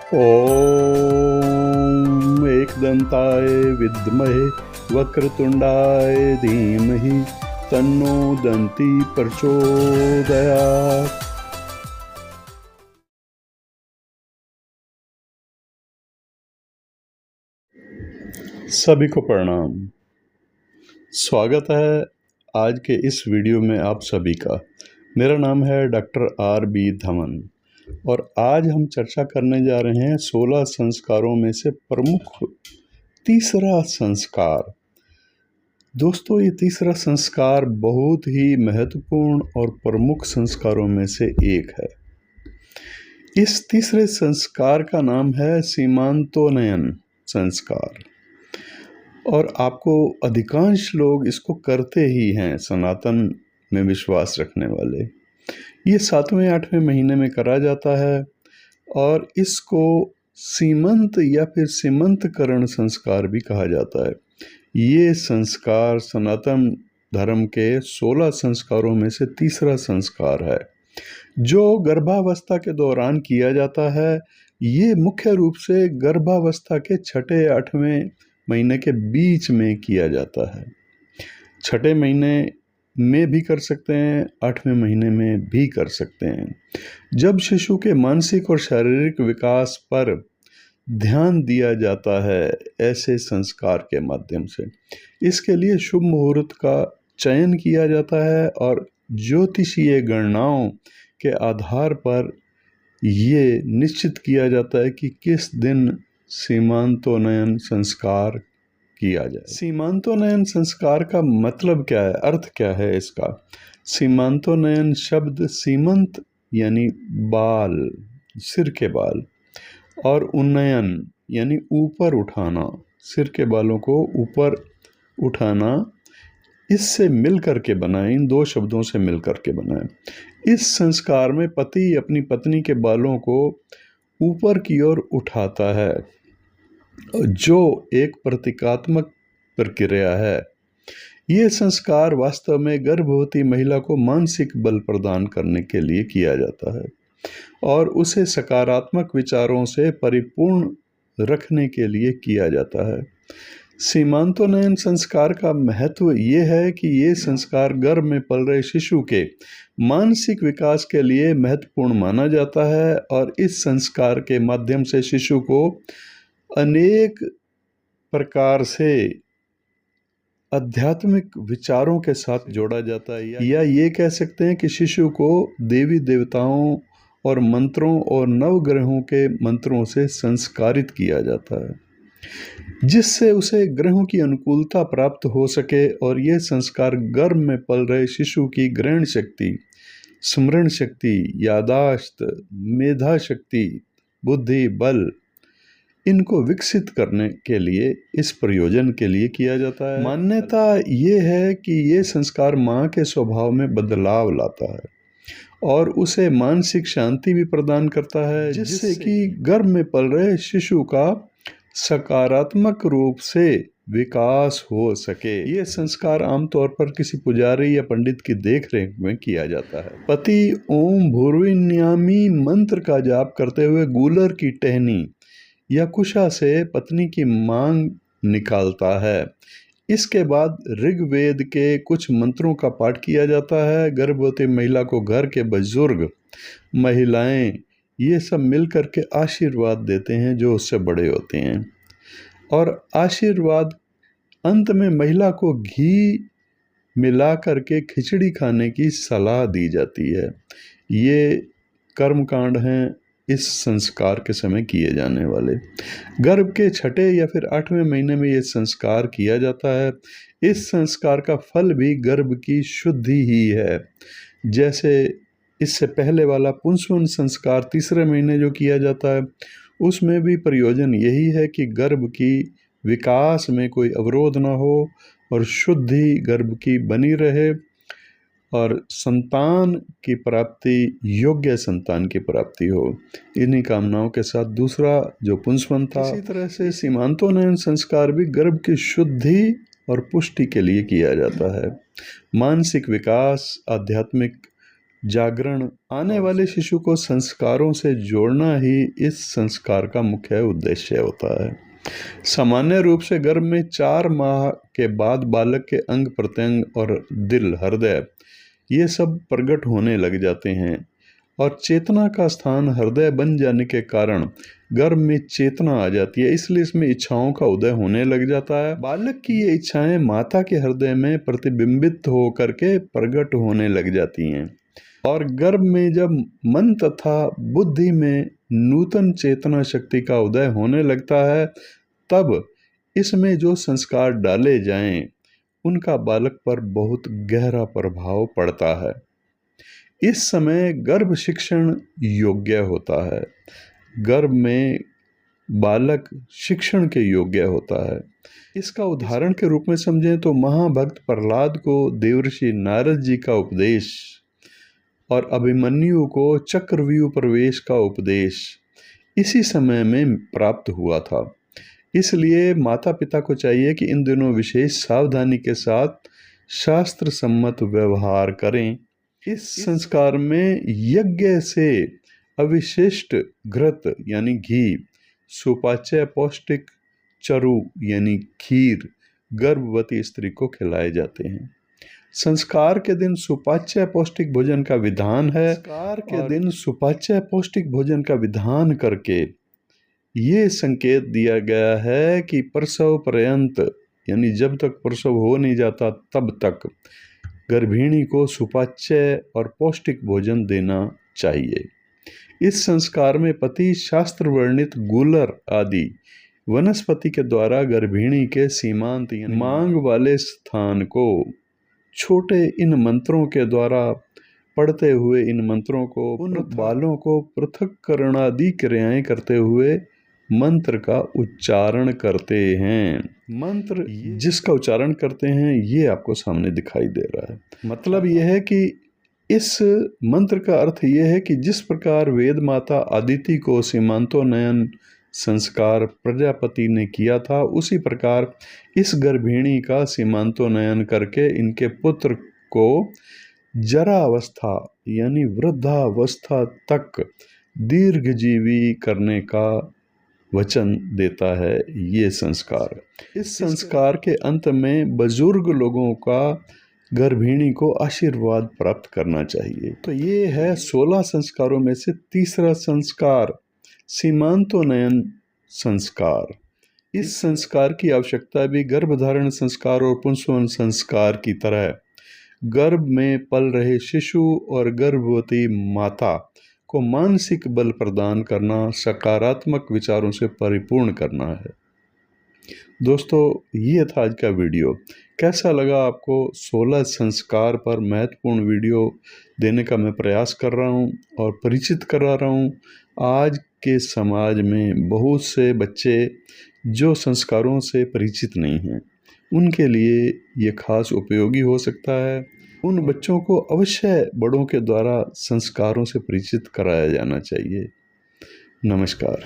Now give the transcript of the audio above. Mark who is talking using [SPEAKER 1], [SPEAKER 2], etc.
[SPEAKER 1] ॐ एकदन्ताय विद्महे वक्रतुण्डाय धीमहि तन्नो दन्ती प्रचोदयात्। सभी को प्रणाम। स्वागत है आज के इस वीडियो में आप सभी का। मेरा नाम है डॉक्टर R.B. धमन और आज हम चर्चा करने जा रहे हैं 16 संस्कारों में से प्रमुख तीसरा संस्कार। दोस्तों, ये तीसरा संस्कार बहुत ही महत्वपूर्ण और प्रमुख संस्कारों में से एक है। इस तीसरे संस्कार का नाम है सीमांतोन्नयन संस्कार और आपको अधिकांश लोग इसको करते ही हैं, सनातन में विश्वास रखने वाले। ये 7वें 8वें महीने में करा जाता है और इसको सीमंत या फिर सीमंतकरण संस्कार भी कहा जाता है। ये संस्कार सनातन धर्म के 16 संस्कारों में से तीसरा संस्कार है जो गर्भावस्था के दौरान किया जाता है। ये मुख्य रूप से गर्भावस्था के 6ठे 8वें महीने के बीच में किया जाता है। 6ठे महीने में भी कर सकते हैं, 8वें महीने में भी कर सकते हैं, जब शिशु के मानसिक और शारीरिक विकास पर ध्यान दिया जाता है ऐसे संस्कार के माध्यम से। इसके लिए शुभ मुहूर्त का चयन किया जाता है और ज्योतिषीय गणनाओं के आधार पर ये निश्चित किया जाता है कि किस दिन सीमांतोन्नयन संस्कार किया जाए। सीमांतोन्नयन संस्कार का मतलब क्या है, अर्थ क्या है इसका? सीमांतोन्नयन शब्द सीमंत यानी बाल, सिर के बाल, और उन्नयन यानी ऊपर उठाना, सिर के बालों को ऊपर उठाना, इससे मिलकर के बना है, इन दो शब्दों से मिलकर के बना है। इस संस्कार में पति अपनी पत्नी के बालों को ऊपर की ओर उठाता है, जो एक प्रतीकात्मक प्रक्रिया है। ये संस्कार वास्तव में गर्भवती महिला को मानसिक बल प्रदान करने के लिए किया जाता है और उसे सकारात्मक विचारों से परिपूर्ण रखने के लिए किया जाता है। सीमांतोन्नयन संस्कार का महत्व ये है कि ये संस्कार गर्भ में पल रहे शिशु के मानसिक विकास के लिए महत्वपूर्ण माना जाता है और इस संस्कार के माध्यम से शिशु को अनेक प्रकार से आध्यात्मिक विचारों के साथ जोड़ा जाता है, या ये कह सकते हैं कि शिशु को देवी देवताओं और मंत्रों और नवग्रहों के मंत्रों से संस्कारित किया जाता है, जिससे उसे ग्रहों की अनुकूलता प्राप्त हो सके और ये संस्कार गर्भ में पल रहे शिशु की ग्रहण शक्ति, स्मरण शक्ति, यादाश्त, मेधा शक्ति, बुद्धि, बल, इनको विकसित करने के लिए, इस प्रयोजन के लिए किया जाता है। मान्यता ये है कि ये संस्कार माँ के स्वभाव में बदलाव लाता है और उसे मानसिक शांति भी प्रदान करता है, जिससे कि गर्भ में पल रहे शिशु का सकारात्मक रूप से विकास हो सके। ये संस्कार आमतौर पर किसी पुजारी या पंडित की देखरेख में किया जाता है। पति ओम भूर्भुवस्सुः मंत्र का जाप करते हुए गूलर की टहनी या कुशा से पत्नी की मांग निकालता है। इसके बाद ऋग्वेद के कुछ मंत्रों का पाठ किया जाता है। गर्भवती महिला को घर के बुजुर्ग महिलाएं ये सब मिलकर के आशीर्वाद देते हैं जो उससे बड़े होते हैं, और आशीर्वाद अंत में महिला को घी मिला करके खिचड़ी खाने की सलाह दी जाती है। ये कर्मकांड हैं इस संस्कार के समय किए जाने वाले। गर्भ के 6ठे या फिर 8वें महीने में ये संस्कार किया जाता है। इस संस्कार का फल भी गर्भ की शुद्धि ही है। जैसे इससे पहले वाला पुंसवन संस्कार तीसरे महीने जो किया जाता है, उसमें भी प्रयोजन यही है कि गर्भ की विकास में कोई अवरोध ना हो और शुद्धि गर्भ की बनी रहे और संतान की प्राप्ति, योग्य संतान की प्राप्ति हो। इन्हीं कामनाओं के साथ दूसरा जो पुंसवन था। इसी तरह से सीमांतोन्नयन संस्कार भी गर्भ की शुद्धि और पुष्टि के लिए किया जाता है। मानसिक विकास, आध्यात्मिक जागरण, आने वाले शिशु को संस्कारों से जोड़ना ही इस संस्कार का मुख्य उद्देश्य होता है। सामान्य रूप से गर्भ में 4 माह के बाद बालक के अंग प्रत्यंग और दिल, हृदय ये सब प्रकट होने लग जाते हैं और चेतना का स्थान हृदय बन जाने के कारण गर्भ में चेतना आ जाती है, इसलिए इसमें इच्छाओं का उदय होने लग जाता है। बालक की ये इच्छाएं माता के हृदय में प्रतिबिंबित होकर के प्रकट होने लग जाती हैं और गर्भ में जब मन तथा बुद्धि में नूतन चेतना शक्ति का उदय होने लगता है, तब इसमें जो संस्कार डाले जाएं उनका बालक पर बहुत गहरा प्रभाव पड़ता है। इस समय गर्भ शिक्षण योग्य होता है। गर्भ में बालक शिक्षण के योग्य होता है। इसका उदाहरण के रूप में समझें तो महाभक्त प्रहलाद को देवर्षि नारद जी का उपदेश और अभिमन्यु को चक्रव्यूह प्रवेश का उपदेश इसी समय में प्राप्त हुआ था। इसलिए माता पिता को चाहिए कि इन दिनों विशेष सावधानी के साथ शास्त्र सम्मत व्यवहार करें। इस संस्कार में यज्ञ से अविशिष्ट घृत यानी घी, सुपाच्य पौष्टिक चरु यानी खीर गर्भवती स्त्री को खिलाए जाते हैं। संस्कार के दिन सुपाच्य पौष्टिक भोजन का विधान है। संस्कार के दिन सुपाच्य पौष्टिक भोजन का विधान करके ये संकेत दिया गया है कि प्रसव पर्यंत यानी जब तक प्रसव हो नहीं जाता तब तक गर्भिणी को सुपाच्य और पौष्टिक भोजन देना चाहिए। इस संस्कार में पति शास्त्र वर्णित गूलर आदि वनस्पति के द्वारा गर्भिणी के सीमांत यानी मांग वाले स्थान को छोटे इन मंत्रों के द्वारा पढ़ते हुए इन मंत्रों को उन बालों को पृथक करणादि क्रियाएं करते हुए मंत्र का उच्चारण करते हैं। मंत्र जिसका उच्चारण करते हैं ये आपको सामने दिखाई दे रहा है। मतलब यह है कि इस मंत्र का अर्थ यह है कि जिस प्रकार वेद माता अदिति को सीमांतोन्नयन संस्कार प्रजापति ने किया था, उसी प्रकार इस गर्भिणी का सीमांतोन्नयन करके इनके पुत्र को जरावस्था यानी वृद्धावस्था तक दीर्घजीवी करने का वचन देता है ये संस्कार। इस संस्कार के अंत में बुजुर्ग लोगों का गर्भिणी को आशीर्वाद प्राप्त करना चाहिए। तो ये है 16 संस्कारों में से तीसरा संस्कार, सीमांतोन्नयन संस्कार। इस संस्कार की आवश्यकता भी गर्भधारण संस्कार और पुंसवन संस्कार की तरह गर्भ में पल रहे शिशु और गर्भवती माता को मानसिक बल प्रदान करना, सकारात्मक विचारों से परिपूर्ण करना है। दोस्तों, ये था आज का वीडियो। कैसा लगा आपको? 16 संस्कार पर महत्वपूर्ण वीडियो देने का मैं प्रयास कर रहा हूँ और परिचित करा रहा हूँ। आज के समाज में बहुत से बच्चे जो संस्कारों से परिचित नहीं हैं, उनके लिए ये खास उपयोगी हो सकता है। उन बच्चों को अवश्य बड़ों के द्वारा संस्कारों से परिचित कराया जाना चाहिए। नमस्कार।